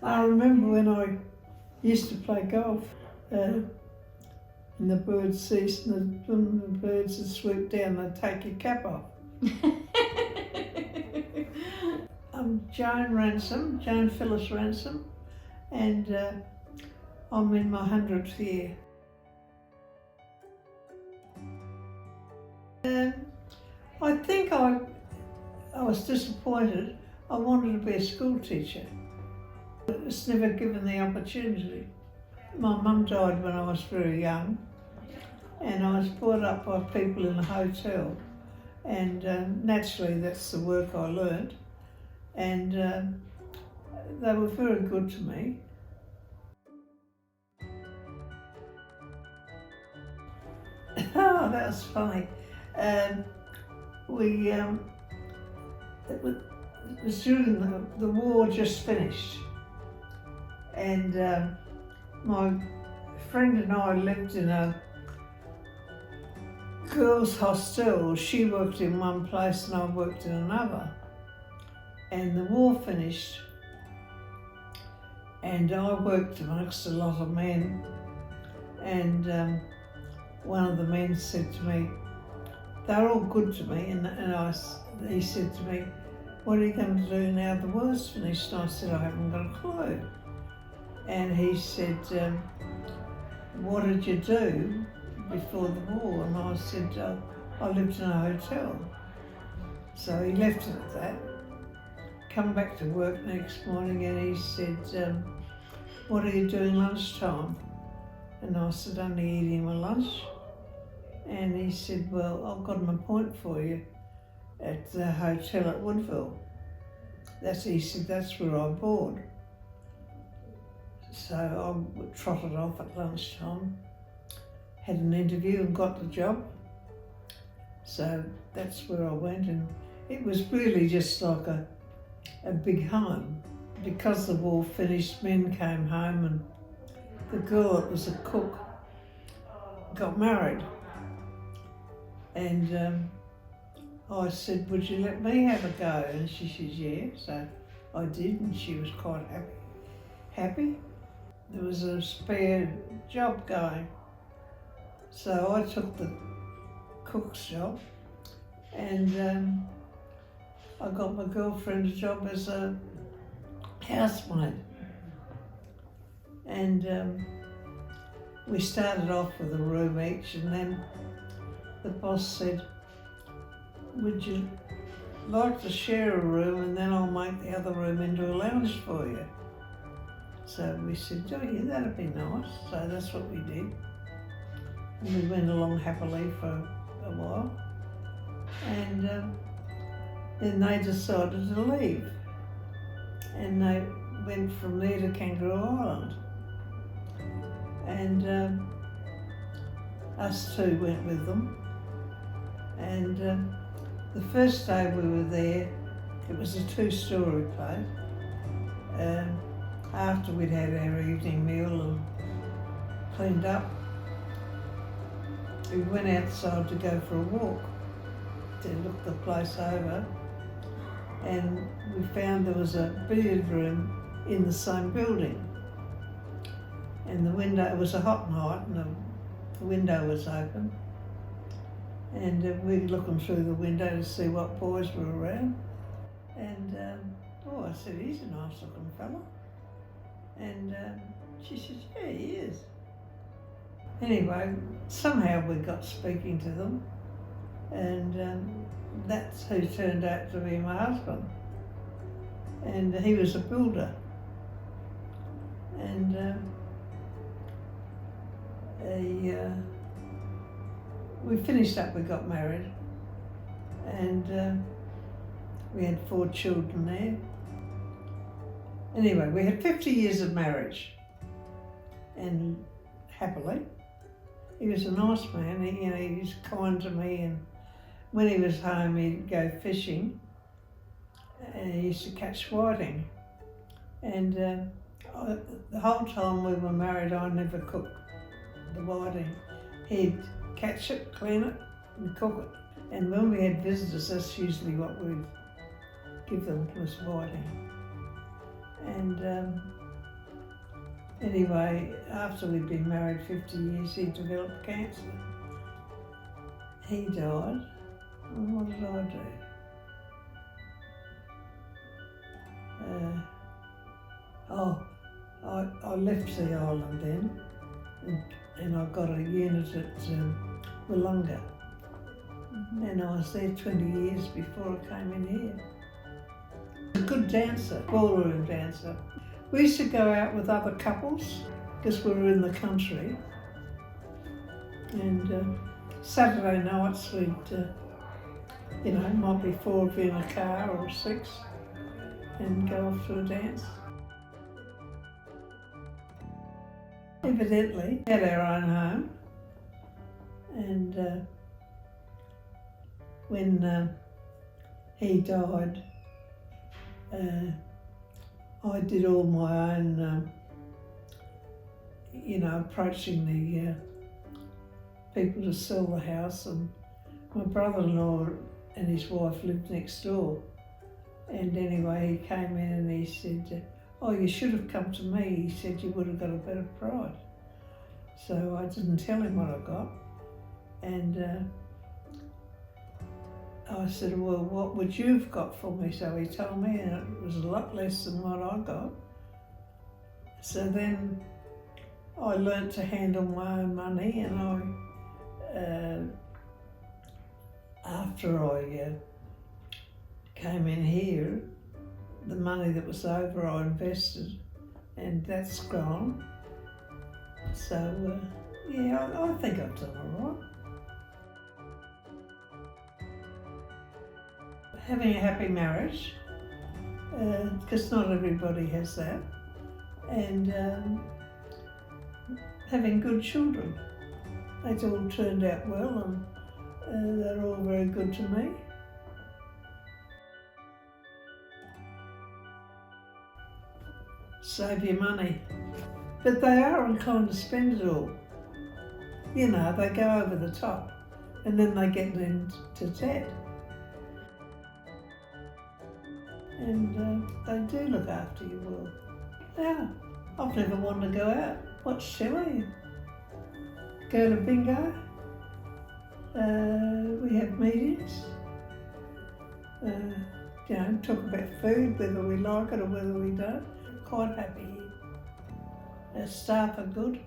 I remember when I used to play golf in the bird season, when the birds would swoop down, they'd take your cap off. I'm Joan Ransom, Joan Phyllis Ransom, and I'm in my 100th year. I think I was disappointed. I wanted to be a school teacher. But it's never given the opportunity. My mum died when I was very young, and I was brought up by people in a hotel, and naturally that's the work I learned, and they were very good to me. Oh, that was funny. It was during the war just finished, and my friend and I lived in a girls' hostel. She worked in one place and I worked in another. And the war finished, and I worked amongst a lot of men, and one of the men said to me, they're all good to me, and he said to me, what are you going to do now the war's finished? And I said, I haven't got a clue. And he said, what did you do before the war? And I said, I lived in a hotel. So he left it at that. Come back to work next morning and he said, what are you doing lunchtime? And I said, only eating my lunch. And he said, well, I've got an appointment for you at the hotel at Woodville. He said, that's where I board. So I trotted off at lunchtime, had an interview and got the job. So that's where I went, and it was really just like a big home. Because the war finished, men came home, and the girl that was a cook got married. And I said, would you let me have a go? And she said, yeah. So I did, and she was quite happy. There was a spare job going. So I took the cook's job, and I got my girlfriend a job as a housemaid. And we started off with a room each, and then the boss said, would you like to share a room, and then I'll make the other room into a lounge for you? So we said, oh yeah, that'd be nice. So that's what we did. And we went along happily for a while. And then they decided to leave. And they went from there to Kangaroo Island. And us two went with them. And the first day we were there, it was a 2-story place. After we'd had our evening meal and cleaned up, we went outside to go for a walk to look the place over, and we found there was a billiard room in the same building. And the window, it was a hot night, and the window was open. And we were looking through the window to see what boys were around. And I said, he's a nice looking fella. And she said, yeah, he is. Anyway, somehow we got speaking to them, and that's who turned out to be my husband. And he was a builder. And we finished up, we got married, and we had 4 children there. Anyway, we had 50 years of marriage, and happily. He was a nice man. He was kind to me, and when he was home, he'd go fishing, and he used to catch whiting. And the whole time we were married, I never cooked the whiting. He'd catch it, clean it, and cook it. And when we had visitors, that's usually what we'd give them, was whiting. And Anyway, after we'd been married 50 years, he developed cancer. He died. And what did I do? I left the island then, and I got a unit at Wollonga. And I was there 20 years before I came in here. A good dancer, ballroom dancer. We used to go out with other couples because we were in the country. And Saturday nights we'd, might be 4 of you in a car or 6 and go off to a dance. Evidently, we had our own home, and when he died, I did all my own, approaching the people to sell the house, and my brother-in-law and his wife lived next door. And anyway, he came in and he said, "Oh, you should have come to me." He said, "You would have got a better price." So I didn't tell him what I got. And I said, "Well, what would you have got for me?" So he told me, and it was a lot less than what I got. So then I learnt to handle my own money, and after I came in here, the money that was over I invested, and that's gone. So I think I've done all right. Having a happy marriage, because not everybody has that, and having good children. They all turned out well, and they're all very good to me. Save your money. But they are inclined to spend it all. They go over the top, and then they get into debt. And they do look after you well. Yeah, I've never wanted to go out, watch telly, go to bingo. We have meetings. Talk about food, whether we like it or whether we don't. Quite happy here. Our staff are good.